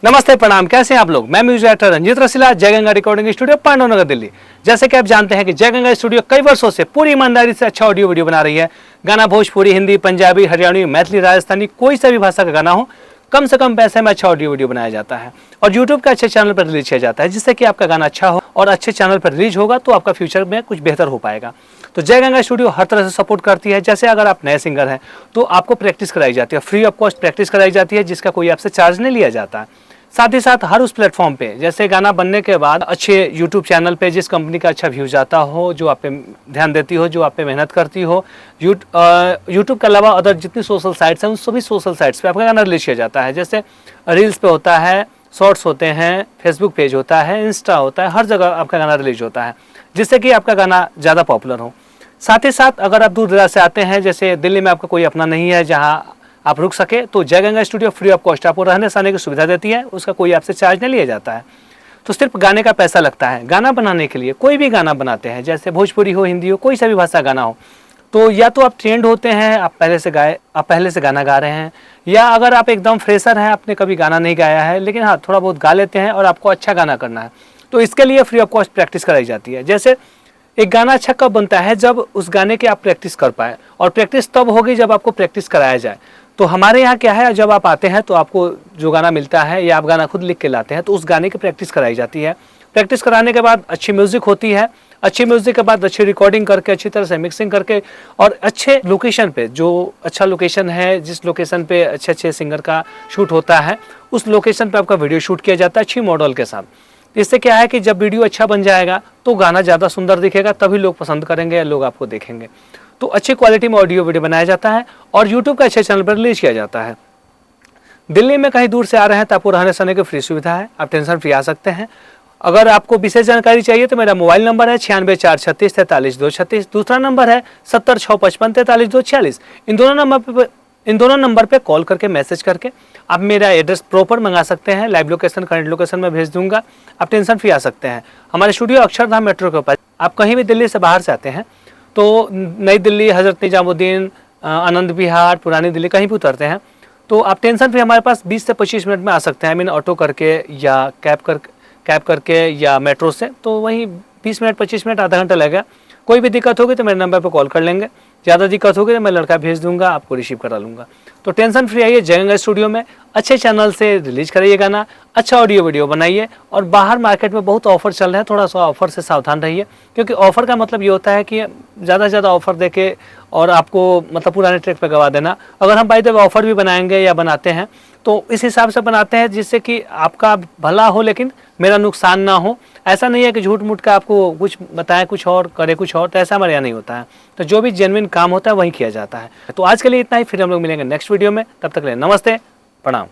नमस्ते, प्रणाम। कैसे हैं आप लोग? मैं म्यूजिक डायरेक्टर रंजीत रसीला, जय गंगा रिकॉर्डिंग स्टूडियो, पांडवनगर, दिल्ली। जैसे कि आप जानते हैं कि जय गंगा स्टूडियो कई वर्षों से पूरी ईमानदारी से अच्छा ऑडियो वीडियो बना रही है। गाना भोजपुरी, हिंदी, पंजाबी, हरियाणवी, मैथिली, राजस्थानी, कोई सा भी भाषा का गाना हो, कम से कम पैसे में अच्छा ऑडियो वीडियो बनाया जाता है और यूट्यूब के अच्छे चैनल पर रिलीज किया जाता है, जिससे कि आपका गाना अच्छा हो और अच्छे चैनल पर रिलीज होगा तो आपका फ्यूचर में कुछ बेहतर हो पाएगा। तो जय गंगा स्टूडियो हर तरह से सपोर्ट करती है। जैसे अगर आप नए सिंगर हैं तो आपको प्रैक्टिस कराई जाती है, फ्री ऑफ कॉस्ट प्रैक्टिस कराई जाती है, जिसका कोई आपसे चार्ज नहीं लिया जाता है। साथ ही साथ हर उस प्लेटफॉर्म पे, जैसे गाना बनने के बाद अच्छे यूट्यूब चैनल पे जिस कंपनी का अच्छा व्यूज आता हो, जो आप पे ध्यान देती हो, जो आप पे मेहनत करती हो, यूट्यूब के अलावा अदर जितनी सोशल साइट्स हैं उन सभी सोशल साइट्स पे आपका गाना रिलीज किया जाता है। जैसे रील्स पे होता है, शॉर्ट्स होते हैं, फेसबुक पेज होता है, इंस्टा होता है, हर जगह आपका गाना रिलीज होता है, जिससे कि आपका गाना ज़्यादा पॉपुलर हो। साथ ही साथ अगर आप दूर दराज से आते हैं, जैसे दिल्ली में आपका कोई अपना नहीं है जहाँ आप रुक सके, तो जय Ganga studio free of cost आपको रहने सहने की सुविधा देती है। उसका कोई आपसे चार्ज नहीं लिया जाता है, तो सिर्फ गाने का पैसा लगता है। गाना बनाने के लिए कोई भी गाना बनाते हैं, जैसे भोजपुरी हो, हिंदी हो, कोई सा भी भाषा गाना हो, तो या तो आप ट्रेंड होते हैं, आप पहले से गाना गा रहे हैं, या अगर आप एकदम फ्रेशर हैं, आपने कभी गाना नहीं गाया है लेकिन हाँ थोड़ा बहुत गा लेते हैं और आपको अच्छा गाना करना है, तो इसके लिए फ्री ऑफ कॉस्ट प्रैक्टिस कराई जाती है। जैसे एक गाना अच्छा कब बनता है? जब उस गाने की आप प्रैक्टिस कर पाए, और प्रैक्टिस तब होगी जब आपको प्रैक्टिस कराया जाए। तो हमारे यहाँ क्या है, जब आप आते हैं तो आपको जो गाना मिलता है या आप गाना खुद लिख के लाते हैं तो उस गाने की प्रैक्टिस कराई जाती है। प्रैक्टिस कराने के बाद अच्छी म्यूजिक होती है, अच्छी म्यूजिक के बाद अच्छी रिकॉर्डिंग करके, अच्छी तरह से मिक्सिंग करके और अच्छे लोकेशन पे, जो अच्छा लोकेशन है, जिस लोकेशन पे अच्छे अच्छे सिंगर का शूट होता है, उस लोकेशन पे आपका वीडियो शूट किया जाता है अच्छी मॉडल के साथ। इससे क्या है कि जब वीडियो अच्छा बन जाएगा तो गाना ज़्यादा सुंदर दिखेगा, तभी लोग पसंद करेंगे या लोग आपको देखेंगे। तो अच्छी क्वालिटी में ऑडियो वीडियो बनाया जाता है और यूट्यूब के अच्छे चैनल पर रिलीज किया जाता है। दिल्ली में कहीं दूर से आ रहे हैं तो आपको रहने सहने की फ्री सुविधा है, आप टेंशन फ्री आ सकते हैं। अगर आपको विशेष जानकारी चाहिए तो मेरा मोबाइल नंबर है 9646364236, दूसरा नंबर है 7065554346। इन दोनों नंबर पे कॉल करके, मैसेज करके आप मेरा एड्रेस प्रॉपर मंगा सकते हैं। लाइव लोकेशन, करंट लोकेशन में भेज दूंगा, आप टेंशन फ्री आ सकते हैं। हमारे स्टूडियो अक्षरधाम मेट्रो के ऊपर। आप कहीं भी दिल्ली से बाहर से आते हैं तो नई दिल्ली, हजरत निजामुद्दीन, आनंद विहार, पुरानी दिल्ली, कहीं भी उतरते हैं तो आप टेंशन फ्री हमारे पास 20 से 25 मिनट में आ सकते हैं। ऑटो करके या कैब करके या मेट्रो से, तो वहीं 20 मिनट, 25 मिनट, आधा घंटा लगेगा। कोई भी दिक्कत होगी तो मेरे नंबर पर कॉल कर लेंगे। ज़्यादा दिक्कत होगी तो मैं लड़का भेज दूंगा, आपको रिसीव करा लूँगा। तो टेंशन फ्री आइए जय गंगा स्टूडियो में, अच्छे चैनल से रिलीज कराइए गाना, अच्छा ऑडियो वीडियो बनाइए। और बाहर मार्केट में बहुत ऑफर चल रहे हैं, थोड़ा सा ऑफर से सावधान रहिए, क्योंकि ऑफर का मतलब ये होता है कि ज़्यादा से ज़्यादा ऑफर देके और आपको मतलब पुराने ट्रैक पे गवा देना। अगर हम बाय द वे ऑफर भी बनाएंगे या बनाते हैं तो इस हिसाब से बनाते हैं जिससे कि आपका भला हो लेकिन मेरा नुकसान ना हो। ऐसा नहीं है कि झूठ मूठ का आपको कुछ बताएं कुछ और करे कुछ और, तो ऐसा हमारे यहाँ नहीं होता है। तो जो भी जेन्युइन काम होता है वही किया जाता है। तो आज के लिए इतना ही, फिर हम लोग मिलेंगे नेक्स्ट वीडियो में। तब तक के लिए नमस्ते, प्रणाम।